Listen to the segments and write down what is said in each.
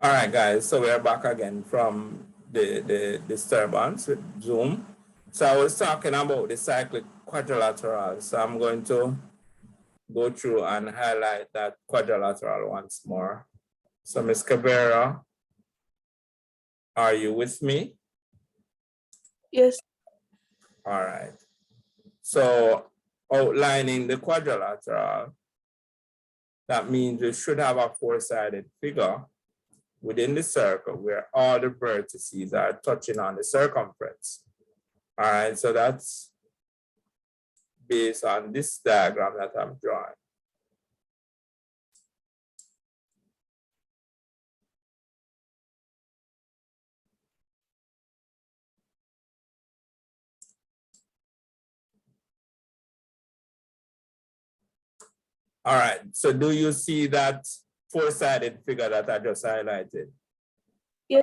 All right, guys, so we're back again from the disturbance with Zoom. So I was talking about the cyclic quadrilateral. So I'm going to go through and highlight that quadrilateral once more. So Ms. Cabrera, are you with me? Yes. All right. So outlining the quadrilateral, that means we should have a four-sided figure within the circle where all the vertices are touching on the circumference. All right, so that's based on this diagram that I'm drawing. All right, so do you see that four-sided figure that I just highlighted? Yes.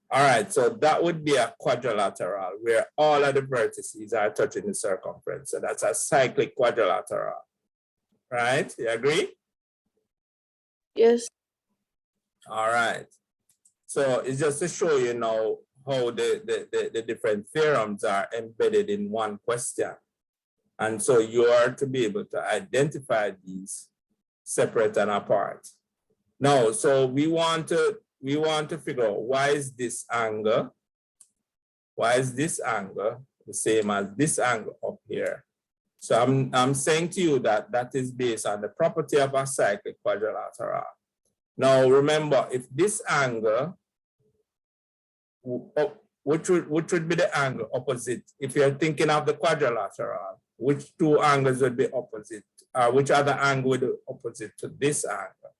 All right, so that would be a quadrilateral where all of the vertices are touching the circumference. So that's a cyclic quadrilateral, right? You agree? Yes. All right. So it's just to show you now how the different theorems are embedded in one question. And so you are to be able to identify these separate and apart. Now, so we want to figure out why is this angle the same as this angle up here? So I'm saying to you that that is based on the property of a cyclic quadrilateral. Now remember, if this angle, which would be the angle opposite? If you're thinking of the quadrilateral, which two angles would be opposite? Which other angle would be opposite to this angle?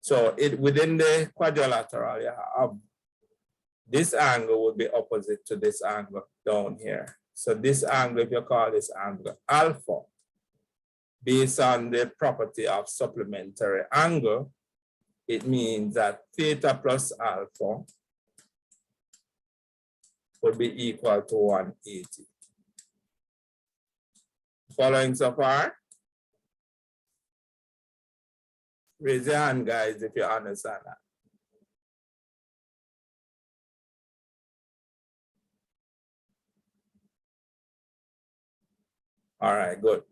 So within the quadrilateral, you have this angle would be opposite to this angle down here. So this angle, if you call this angle alpha, based on the property of supplementary angle, it means that theta plus alpha would be equal to 180. Following so far? Raise your hand, guys, if you understand that. All right, good.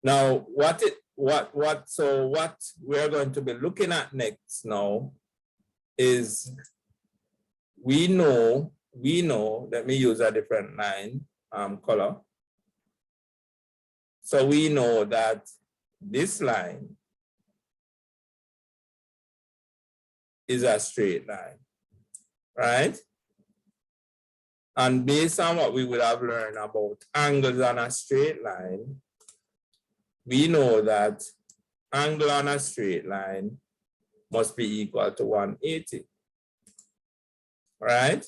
Now, what we're going to be looking at next now is we know, let me use a different line color. So we know that this line is a straight line, right? And based on what we would have learned about angles on a straight line, we know that angle on a straight line must be equal to 180, right?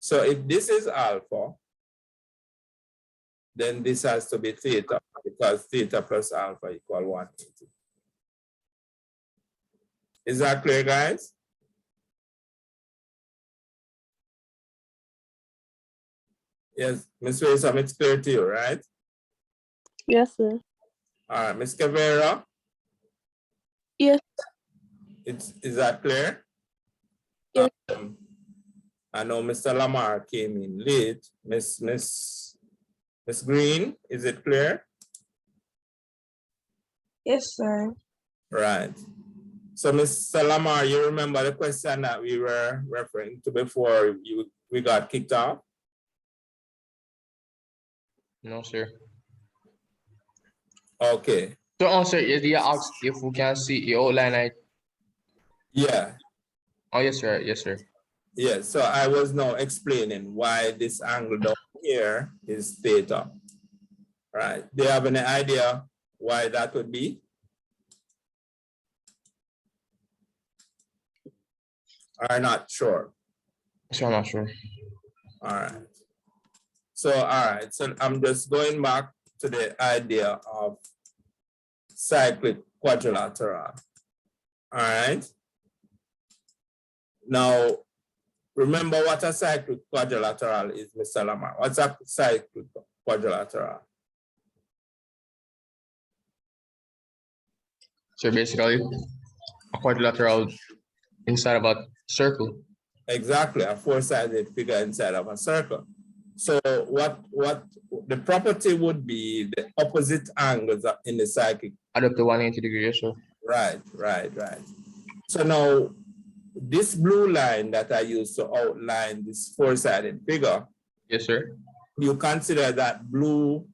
So if this is alpha, then this has to be theta, because theta plus alpha equal 180. Is that clear, guys? Yes, Ms. Waysam, it's clear to you, right? Yes, sir. All right, Ms. Cabrera? Yes. Is that clear? Yes. I know Mr. Lamar came in late. Miss Green, is it clear? Yes, sir. Right. So Mr. Lamar, you remember the question that we were referring to before we got kicked off? No, sir. Okay. So also, you asked if we can see your outline. Yeah. Oh, yes, sir. Yes, sir. Yeah, so I was now explaining why this angle down here is theta. Right. Do you have any idea why that would be? Or not sure? So I'm not sure. All right. So, all right. So I'm just going back to the idea of cyclic quadrilateral. All right. Now, remember what a cyclic quadrilateral is, Mr. Lamar. What's a cyclic quadrilateral? So basically, a quadrilateral inside of a circle. Exactly, a four-sided figure inside of a circle. So what the property would be the opposite angles in the cyclic. Add up to 180 degrees, sir. Right. So now this blue line that I used to outline this four-sided figure, Yes, sir. you consider that blue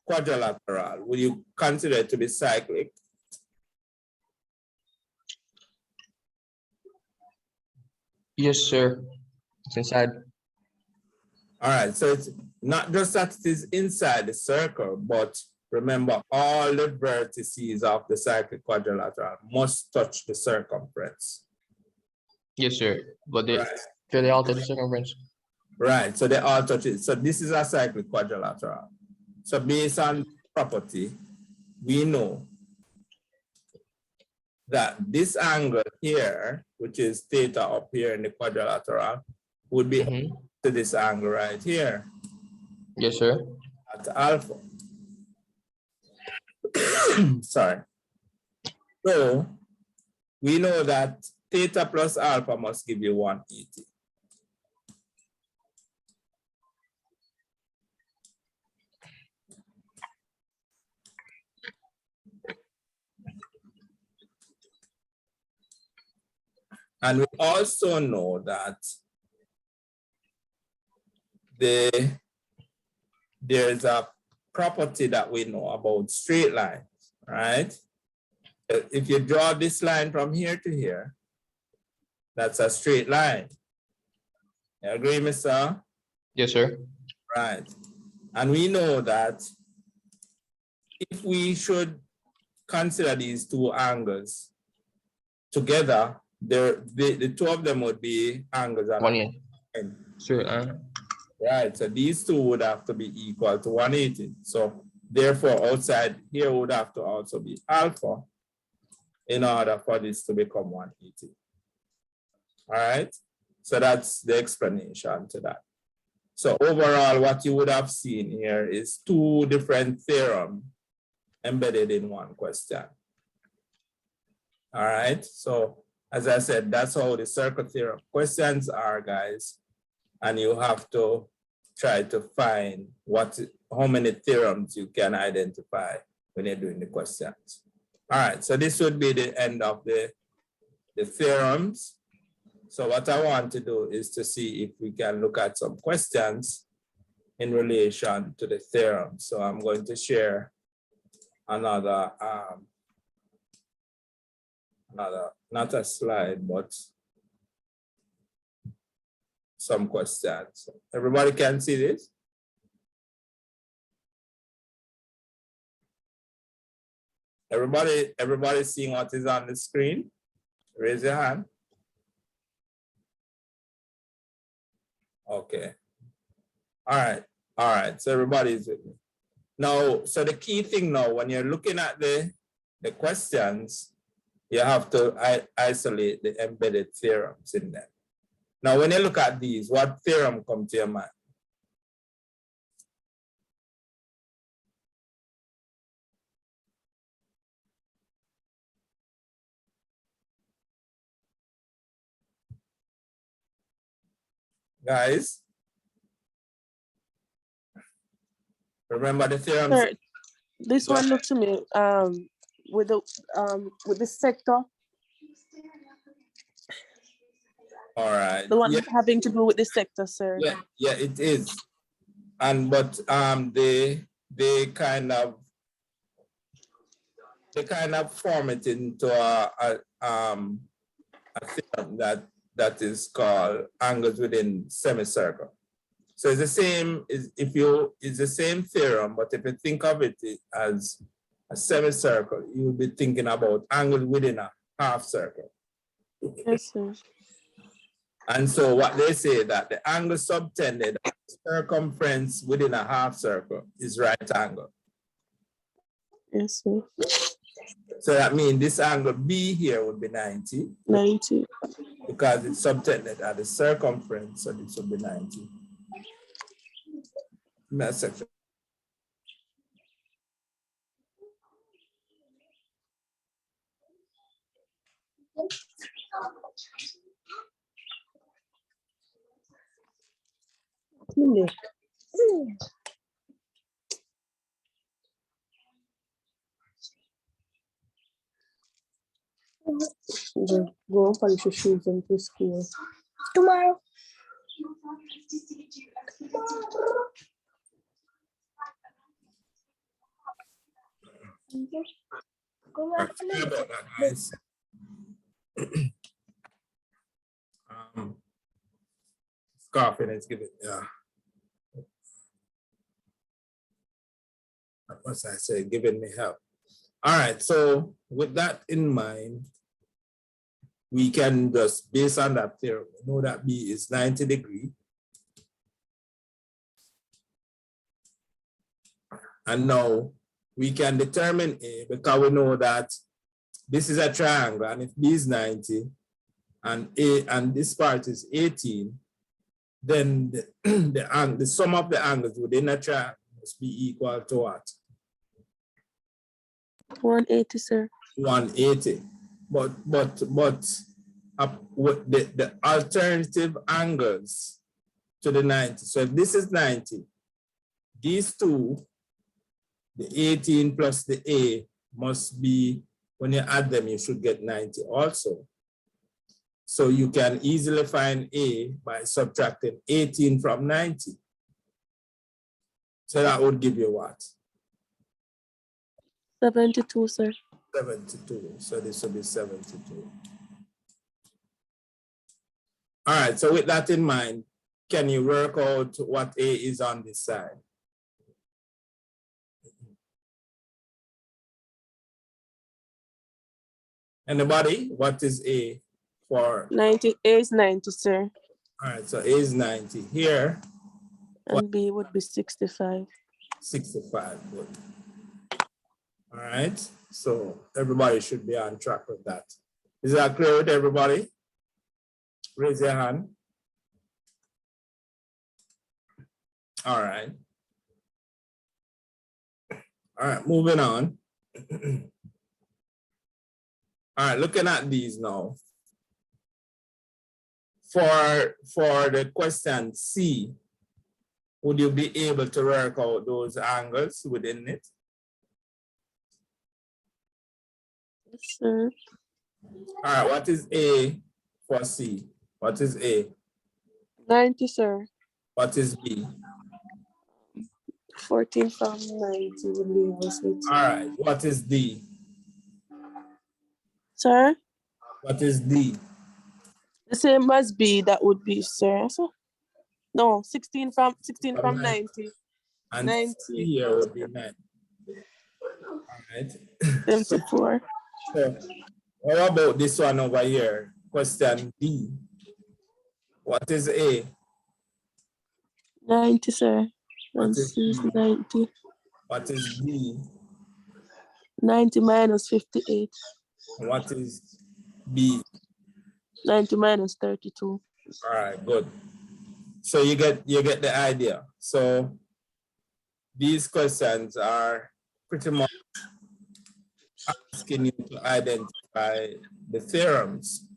quadrilateral, will you consider it to be cyclic? Yes, sir. It's inside. All right, so it's not just that it is inside the circle, but remember all the vertices of the cyclic quadrilateral must touch the circumference. Yes, sir. But they, Right. they alter the circumference. Right, so they all touch it. So this is a cyclic quadrilateral. So based on property, we know that this angle here, which is theta up here in the quadrilateral, would be to this angle right here Yes, sir. at alpha. Sorry. So we know that theta plus alpha must give you 180. And we also know that there's a property that we know about straight lines, right? If you draw this line from here to here, that's a straight line. You agree, Mr.? Yes, sir. Right. And we know that if we should consider these two angles together, the two of them would be angles at 180. Sure. right, so these two would have to be equal to 180. So therefore, outside here would have to also be alpha in order for this to become 180. All right, so that's the explanation to that. So overall, what you would have seen here is two different theorems embedded in one question. All right, so as I said, that's how the circle theorem questions are, guys. And you have to try to find how many theorems you can identify when you're doing the questions. All right, so this would be the end of the theorems. So what I want to do is to see if we can look at some questions in relation to the theorem. So I'm going to share another, not a slide, but some questions. Everybody can see this? Everybody seeing what is on the screen? Raise your hand. Okay. All right. So everybody's with me. Now, so the key thing now, when you're looking at the questions, you have to isolate the embedded theorems in them. Now, when you look at these, what theorem comes to your mind? Guys, remember the theorems? Sir, this one looked to me with the sector. All right. The one having to do with the sector, sir. Yeah, it is. But they kind of form it into a theorem that is called angles within semicircle. So it's the same it's the same theorem, but if you think of it as a semicircle, you will be thinking about angles within a half circle. Yes, sir. And so what they say that the angle subtended at the circumference within a half circle is right angle. Yes, sir. So that means this angle B here would be 90. 90. Because it's subtended at the circumference, so this would be 90. That's it. Go and polish your shoes into school. Tomorrow. Sorry about that, guys. Coughing is giving, what was I say? Giving me help. All right, so with that in mind, we can just, based on that theorem, know that B is 90 degrees. And now we can determine A because we know that this is a triangle, and if B is 90 and A and this part is 18, then the sum of the angles within a triangle must be equal to what? 180, sir. 180. But with the alternative angles to the 90. So if this is 90, these two, the 18 plus the A, must be, when you add them, you should get 90 also. So you can easily find A by subtracting 18 from 90. So that would give you what? 72, sir. 72. So this will be 72. All right, so with that in mind, can you work out what A is on this side? Anybody? What is A for? 90, A is 90, sir. All right, so A is 90. Here, And B would be 65. 65. Good. All right, so everybody should be on track with that. Is that clear with everybody? Raise your hand. All right. All right, moving on. All right, looking at these now. For the question C, would you be able to work out those angles within it? Yes, sir. All right, what is A for C? What is A? 90, sir. What is B? 14 from 90 would leave us with. All right, what is D? Sir? What is D? The same as B, that would be, sir. So, no, 16 from 90. And 90. C here would be 9. All right. 74. So, what about this one over here? Question D. What is A? 90, sir. What And is C is B? 90. What is B? 90 minus 58. And what is B? 90 minus 32. All right, good. So you get the idea. So these questions are pretty much asking you to identify the theorems.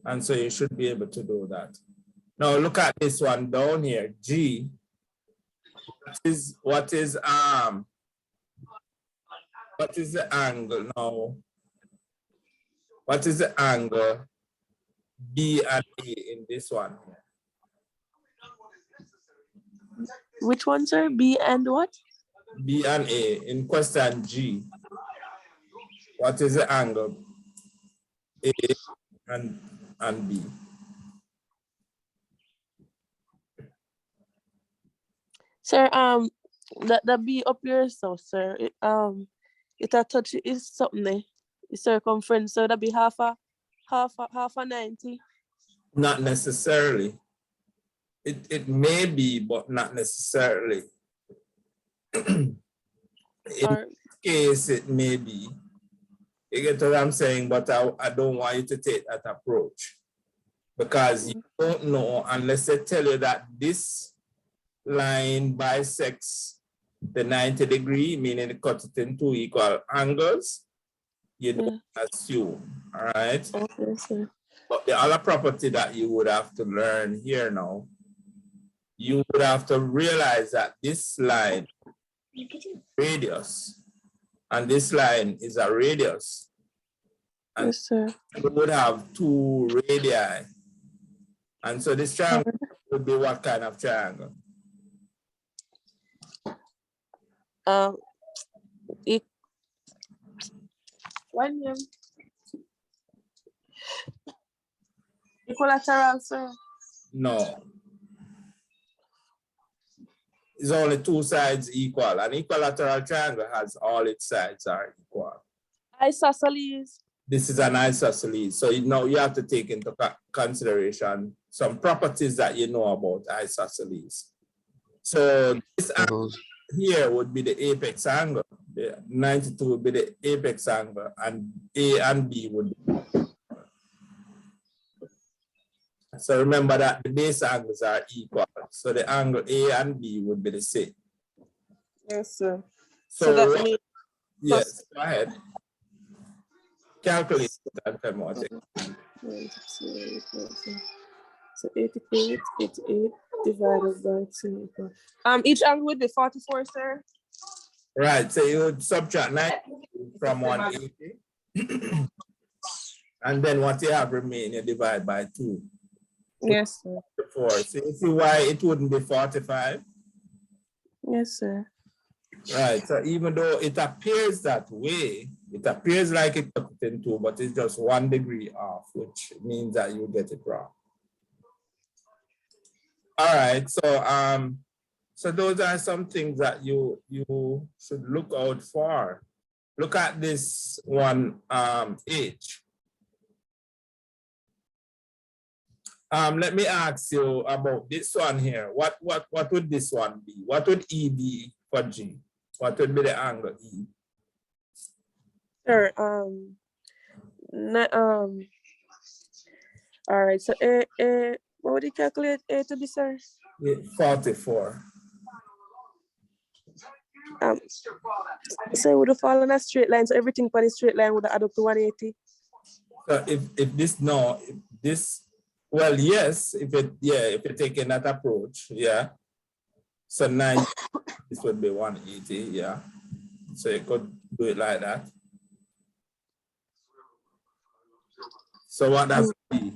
And so you should be able to do that. Now look at this one down here, G. What is the angle now? What is the angle B and A in this one? Which one, sir? B and what? B and A in question G. What is the angle A and B? Sir, the B up here, so sir, it a touch is something there. The circumference, so that be half a 90. Not necessarily. It may be, but not necessarily. In Or, case it may be. You get what I'm saying, but I don't want you to take that approach because you don't know unless they tell you that this line bisects the 90 degree, meaning it cuts it in two equal angles. You don't assume. All right. Okay, sir. But the other property that you would have to learn here now, you would have to realize that this line radius and this line is a radius. And Yes, sir. you would have two radii. And so this triangle would be what kind of triangle? It one name. Equilateral, sir. No. It's only two sides equal. An equilateral triangle has all its sides are equal. Isosceles. This is an isosceles. So you have to take into consideration some properties that you know about isosceles. So this angle here would be the apex angle. The 92 would be the apex angle, and A and B would be. So remember that the base angles are equal. So the angle A and B would be the same. Yes, sir. So that means yes, go ahead. Calculate that time out. So 88 divided by 2 equal. Each angle would be 44, sir. Right. So you would subtract 90 from 180. And then what you have remaining, you divide by 2. Yes, sir. 4. So you see why it wouldn't be 45? Yes, sir. Right. So even though it appears that way, it appears like it's cut in 2, but it's just 1 degree off, which means that you get it wrong. All right. So those are some things that you should look out for. Look at this one, H. Let me ask you about this one here. What would this one be? What would E be for G? What would be the angle E? Sure. All right. So what would you calculate A to be, sir? 44. So it would have fallen a straight line. So everything for the straight line would add up to 180. So if this well, yes, if you're taking that approach, yeah. So 9, this would be 180, yeah. So you could do it like that. So what does it be?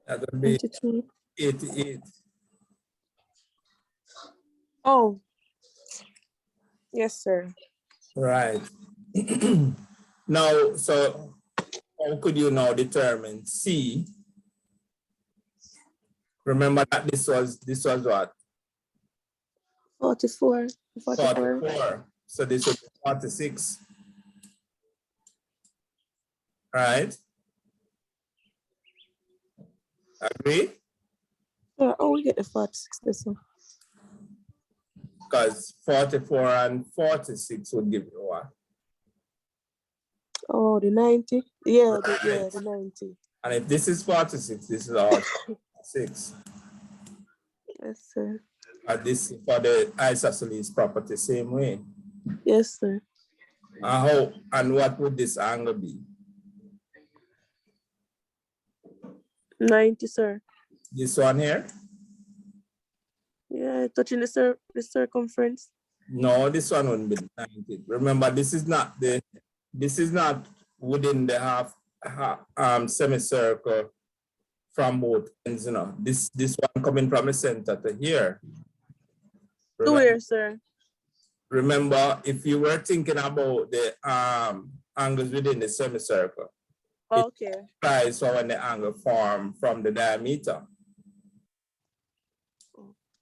That would be 88. Oh, yes, sir. Right. Now, so how could you now determine C? Remember that this was what? 44. 44. So this would be 46. Right? Agree? Yeah, oh, we get the 46 this one. Because 44 and 46 would give you what? Oh, the 90. Yeah, Right. the 90. And if this is 46, this is all 6. Yes, sir. This for the isosceles property, same way. Yes, sir. And what would this angle be? 90, sir. This one here? Yeah, touching the circumference. No, this one wouldn't be 90. Remember, this is not within the half semicircle from both ends, you know. This one coming from the center to here. To where, sir? Remember, if you were thinking about the angles within the semicircle, Okay. it applies for when the angle form from the diameter.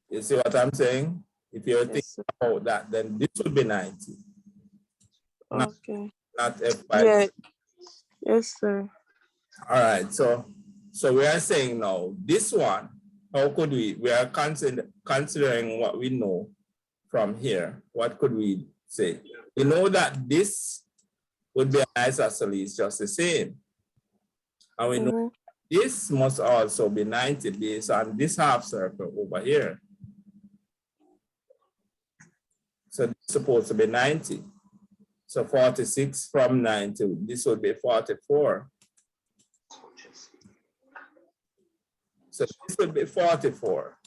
You see what I'm saying? If you're thinking about that, then this would be 90. Okay. Not F5. Yeah. Yes, sir. All right. So we are saying now, this one, how could we are considering what we know from here. What could we say? We know that this would be an isosceles just the same. And we know this must also be 90 based on this half circle over here. So it's supposed to be 90. So 46 from 90, this would be 44. So this would be 44.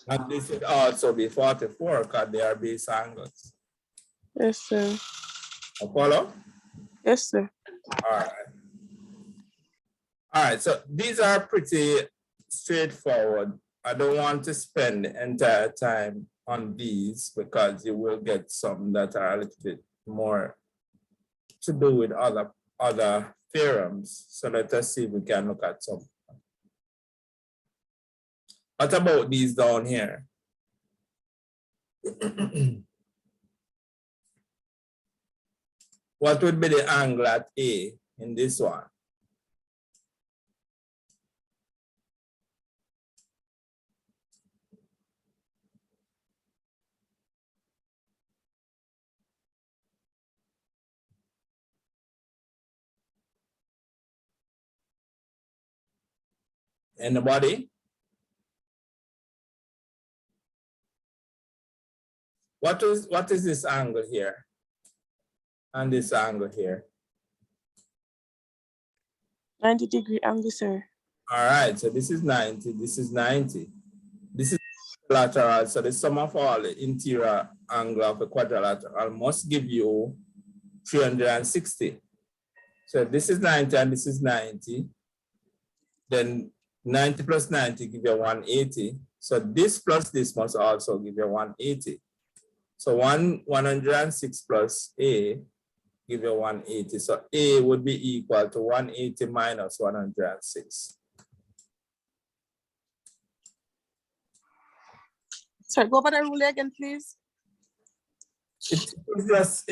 And this would also be 44 because they are base angles. Yes, sir. Apollo? Yes, sir. All right. All right, so these are pretty straightforward. I don't want to spend the entire time on these because you will get some that are a little bit more to do with other theorems. So let us see if we can look at some. What about these down here? What would be the angle at A in this one? Anybody? What is this angle here? And this angle here? 90-degree angle, sir. All right, so this is 90, this is 90. This is lateral, so the sum of all the interior angle of a quadrilateral must give you 360. So this is 90 and this is 90. Then 90 plus 90 give you 180. So this plus this must also give you 180. So 106 plus A give you 180. So A would be equal to 180 minus 106. Sorry, go over the rule again, please. It's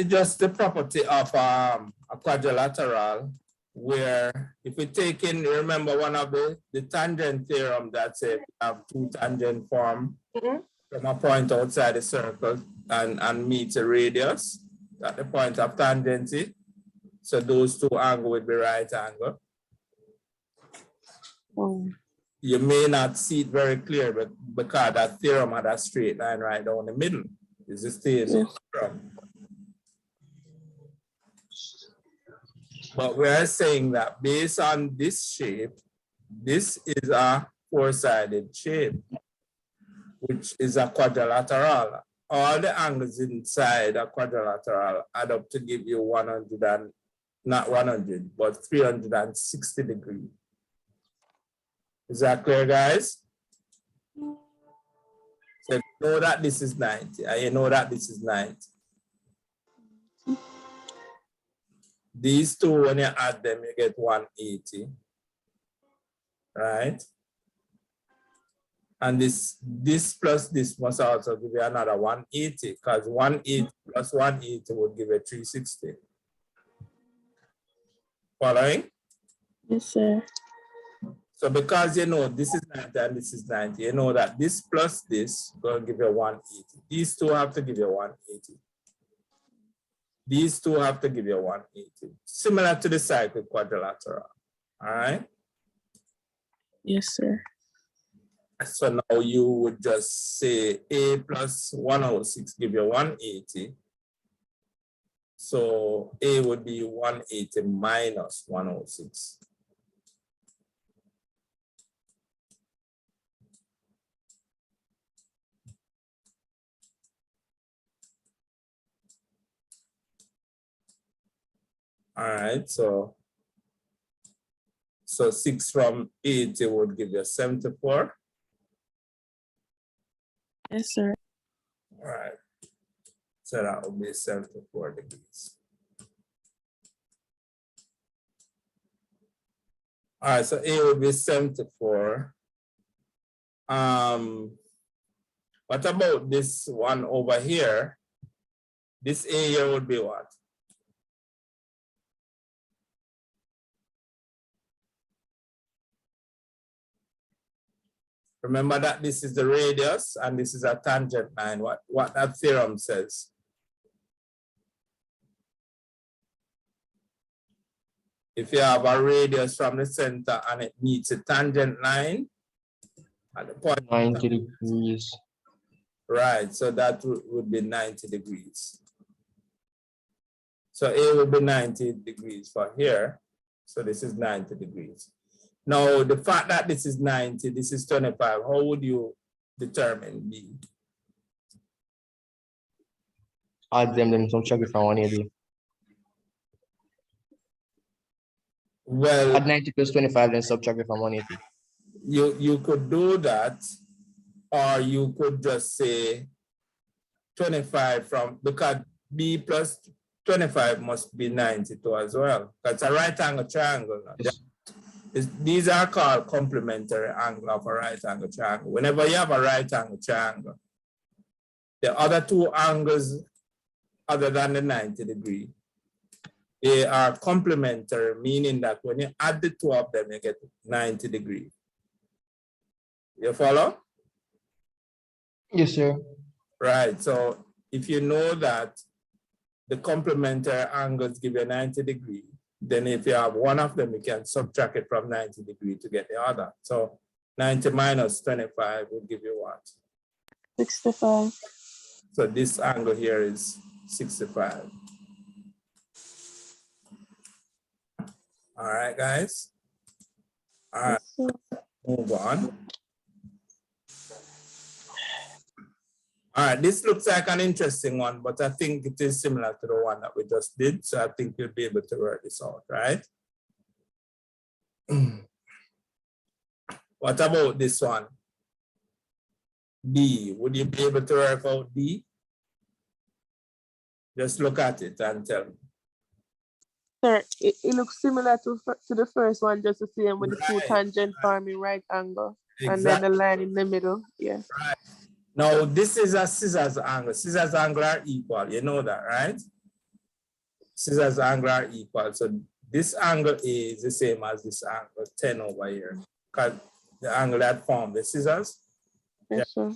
just the property of a quadrilateral where if we take in, remember one of the tangent theorem that says we have two tangent form from a point outside the circle and meets a radius at the point of tangency. So those two angles would be right angle. Oh. You may not see it very clear, but because that theorem had a straight line right down the middle. This is the theorem. But we are saying that based on this shape, this is a four-sided shape, which is a quadrilateral. All the angles inside a quadrilateral add up to give you 100 and not 100, but 360 degrees. Is that clear, guys? So you know that this is 90, and you know that this is 90. These two, when you add them, you get 180, right? And this plus this must also give you another 180, because 180 plus 180 would give you 360. Following? Yes, sir. So because you know this is 90 and this is 90, you know that this plus this will give you 180. These two have to give you 180. These two have to give you 180. Similar to the cyclic quadrilateral. All right? Yes, sir. So now you would just say A plus 106 give you 180. So A would be 180 minus 106. All right, so 6 from 80 would give you 74. Yes, sir. All right, so that would be 74 degrees. All right, so A would be 74. What about this one over here? This A here would be what? Remember that this is the radius and this is a tangent line, what that theorem says. If you have a radius from the center and it meets a tangent line at the point 90 degrees. Right, so that would be 90 degrees. So A would be 90 degrees for here. So this is 90 degrees. Now, the fact that this is 90, this is 25, how would you determine B? Add them subtract from 180. Well, Add 90 plus 25, then subtract from 180. you could do that, or you could just say 25 from, because B plus 25 must be 92 as well. That's a right angle triangle. Yes. These are called complementary angle of a right angle triangle. Whenever you have a right angle triangle, the other two angles other than the 90 degree, they are complementary, meaning that when you add the two of them, you get 90 degree. You follow? Yes, sir. Right, so if you know that the complementary angles give you 90 degree, then if you have one of them, you can subtract it from 90 degree to get the other. So 90 minus 25 will give you what? 65. So this angle here is 65. All right, guys. All right, Yes, move on. All right, this looks like an interesting one, but I think it is similar to the one that we just did. So I think you'll be able to work this out, right? What about this one? B, would you be able to work out B? Just look at it and tell me. sir, it looks similar to the first one, just the same with the two Right. tangent forming right angle. And then Exactly. the line in the middle. Yeah. Right. Now, this is a scissors angle. Scissors angle are equal. You know that, right? Scissors angle are equal. So this angle A is the same as this angle 10 over here. Because the angle that formed the scissors. Yes, sir.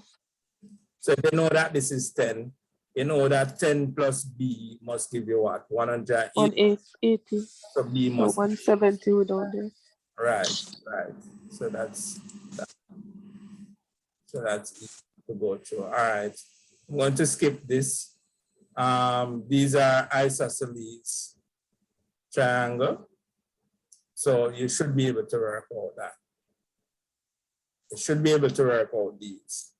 So if you know that this is 10, you know that 10 plus B must give you what? 180. 180. So B So must, 170 without this. right, right. So that's easy to go through. All right, I'm going to skip this. These are isosceles triangle. So you should be able to work out that. You should be able to work out these.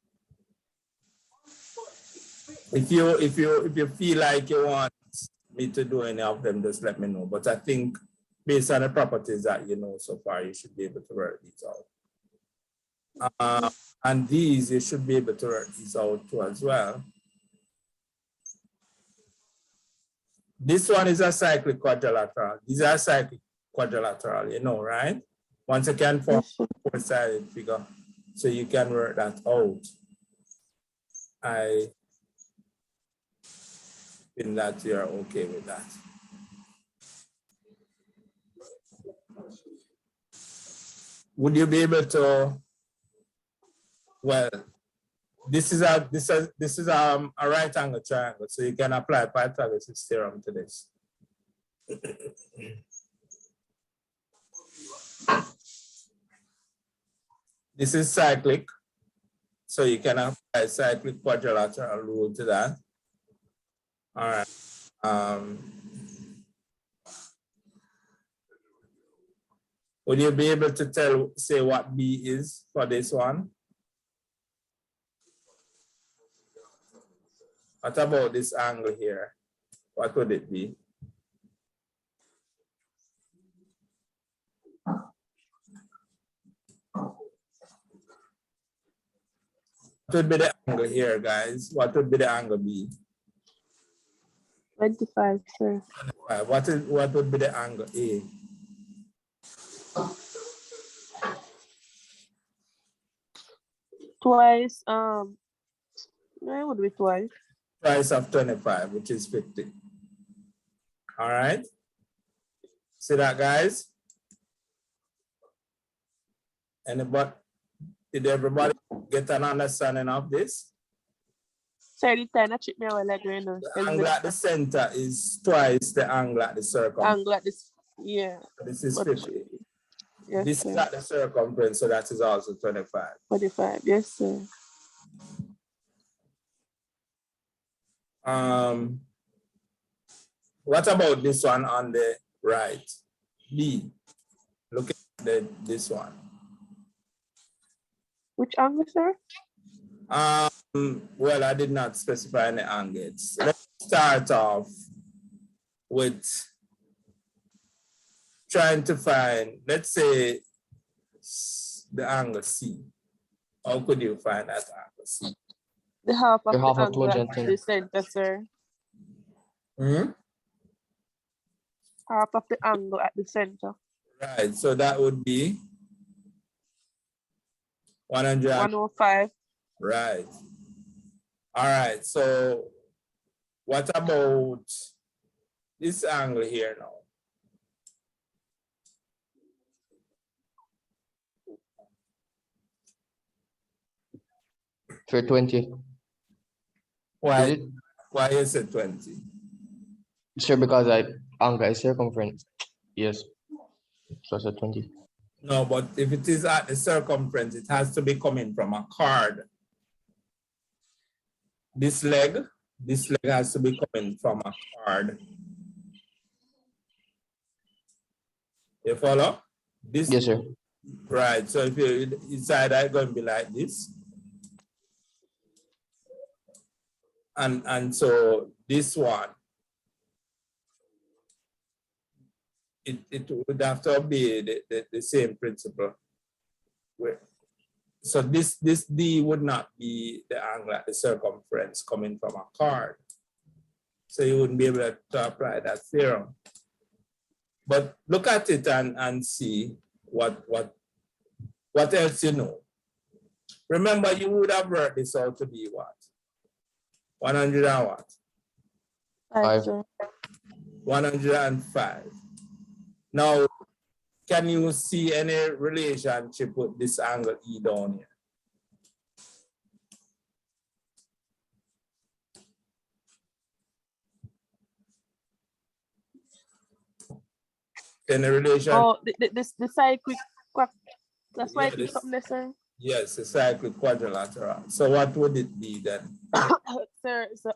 If you feel like you want me to do any of them, just let me know. But I think based on the properties that you know so far, you should be able to work these out. And these, you should be able to work these out too as well. This one is a cyclic quadrilateral. These are cyclic quadrilateral, you know, right? Once you can form a four-sided figure, so you can work that out. I think that you're okay with that. Would you be able to, well, this is a right angle triangle, so you can apply Pythagoras' theorem to this. This is cyclic, so you can apply cyclic quadrilateral rule to that. All right. Would you be able to say what B is for this one? What about this angle here? What would it be? What would be the angle here, guys? What would be the angle be? 25, sir. 25. What would be the angle A? Twice, no, it would be twice. Twice of 25, which is 50. All right. See that, guys? Did everybody get an understanding of this? Sorry, the time that tripped me out like you know. The angle at the center is twice the angle at the circumference. Angle at this, yeah. This is But, 50. yes, This sir. is at the circumference, so that is also 25. 45, yes, sir. What about this one on the right? B. Look at this one. Which angle, sir? Well, I did not specify any angles. Let's start off with trying to find, let's say, the angle C. How could you find that angle C? The half of The the half of angle at tangent. the center, sir. Hmm? Half of the angle at the center. Right, so that would be 100. 105. Right. All right, so what about this angle here now? For 20. Why, Is it? why is it 20? Sir, because angle is circumference. Yes. So I said 20. No, but if it is at the circumference, it has to be coming from a card. This leg has to be coming from a card. You follow? This, Yes, sir. right, so if you decide I'm going to be like this. And so this one, it would have to be the same principle. So this D would not be the angle at the circumference coming from a card. So you wouldn't be able to apply that theorem. But look at it and see what else you know. Remember, you would have worked this out to be what? 100 and what? 5. 105. Now, can you see any relationship with this angle E down here? Any relation? Oh, the cyclic, that's why Yeah, it's this- something there, sir. Yes, a cyclic quadrilateral. So what would it be then? Sir, so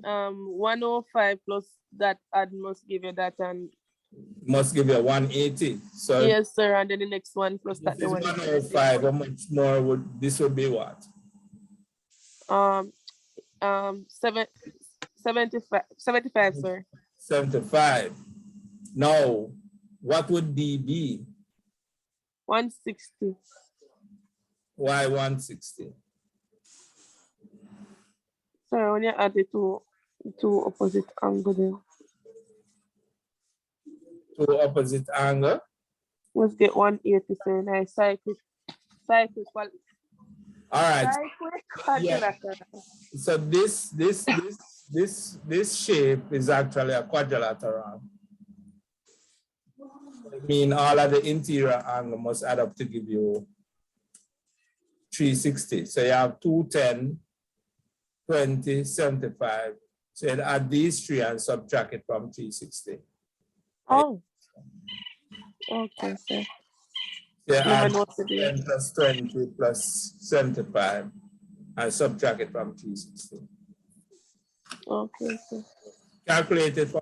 105 plus that add must give you that, and Must give you 180. So yes, sir, and then the next one plus if that it's the one. 105, how much more would this would be what? 75, sir. 75. Now, what would D be? 160. Why 160? Sir, when you add the two opposite angle there, Two opposite angle. let's get 180, sir. Nice cyclic All right. quadrilateral. So this shape is actually a quadrilateral. I mean, all of the interior angle must add up to give you 360. So you have 210, 20, 75. So you add these three and subtract it from 360. Oh. Okay, sir. So you add Know what to do. 10 plus 20 plus 75 and subtract it from 360. Okay, sir. Calculate it for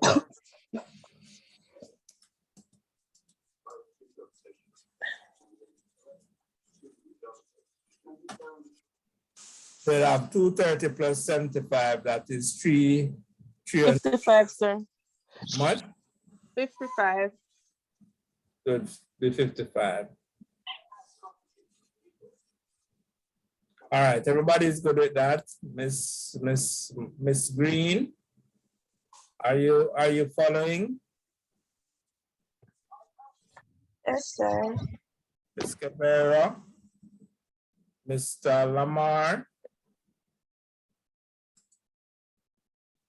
so you have 230 plus 75, that is 300 55, sir. much? 55. Good, be 55. All right, everybody's good with that. Miss Green, are you following? Yes, sir. Miss Cabrera, Mr. Lamar,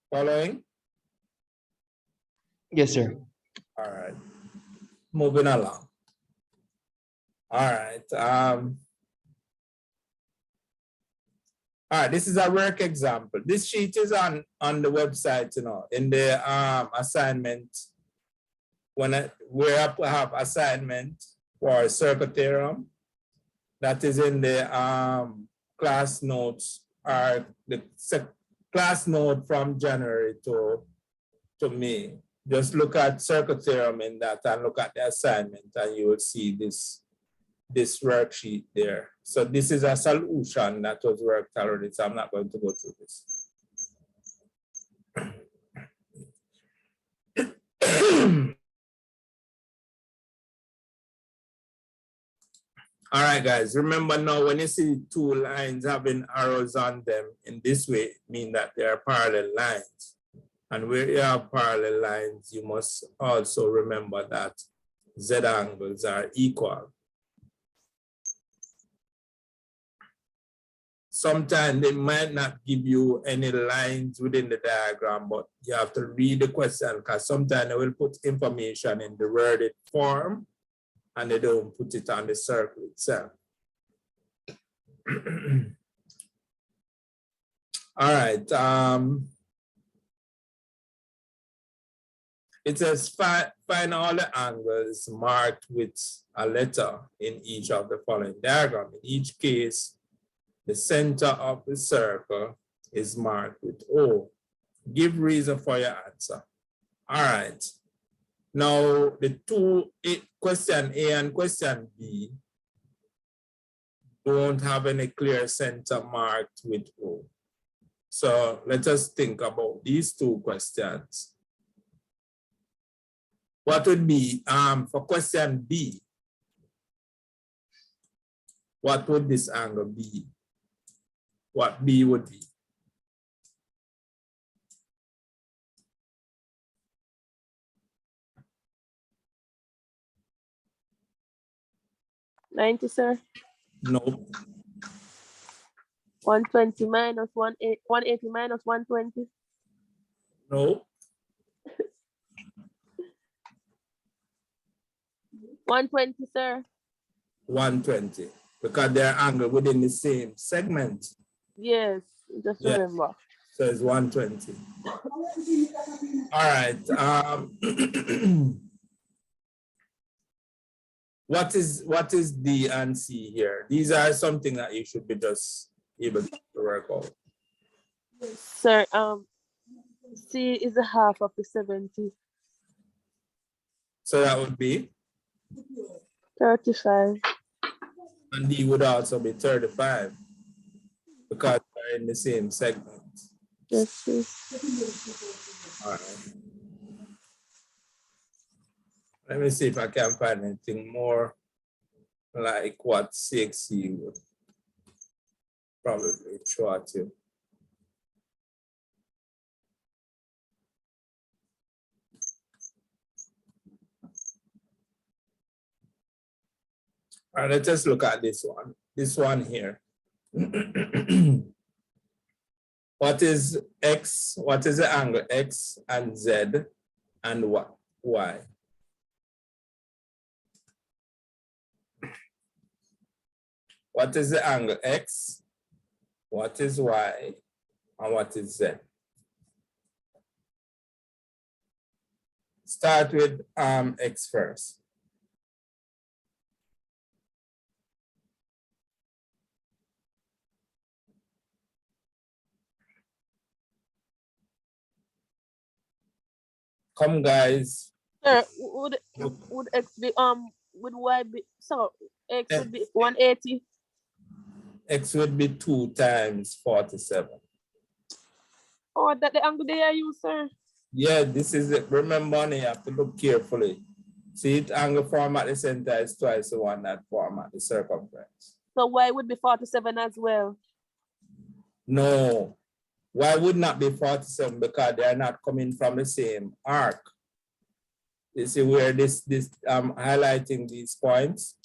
following? Yes, sir. All right, moving along. All right. All right, this is a work example. This sheet is on the website, you know, in the assignment. When we have assignment for circle theorem, that is in the class notes or the class note from January to May. Just look at circle theorem in that and look at the assignment and you will see this worksheet there. So this is a solution that was worked already, so I'm not going to go through this. All right, guys, remember now when you see two lines having arrows on them in this way, it means that they are parallel lines. And where you have parallel lines, you must also remember that Z angles are equal. Sometimes they might not give you any lines within the diagram, but you have to read the question because sometimes they will put information in the worded form and they don't put it on the circle itself. All right. It says find all the angles marked with a letter in each of the following diagram. In each case, the center of the circle is marked with O. Give reason for your answer. All right. Now, the question A and question B don't have any clear center marked with O. So let us think about these two questions. What would be, for question B, what would this angle be? What B would be? $90, sir. No. 120 minus 180 minus 120. No. 120, sir. 120, because they're angled within the same segment. Yes, just remember. So it's 120. All right. What is D and C here? These are something that you should be just able to work out. Sir, C is a half of the 70. So that would be? 35. And D would also be 35 because they're in the same segment. Yes, sir. All right. Let me see if I can find anything more like what CSEC would probably throw at you. All right, let's just look at this one. This one here. What is X? What is the angle X and Z and what? Y? What is the angle X? What is Y? And what is Z? Start with X first. Come, guys. Sir, would X be would Y be so X would be 180? X would be 2 times 47. Oh, that the angle they are used, sir. Yeah, this is it. Remember, you have to look carefully. See, it angle form at the center is twice the one that form at the circumference. So Y would be 47 as well. No, Y would not be 47 because they are not coming from the same arc. You see where this highlighting these points?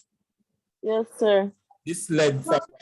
Yes, sir. This led from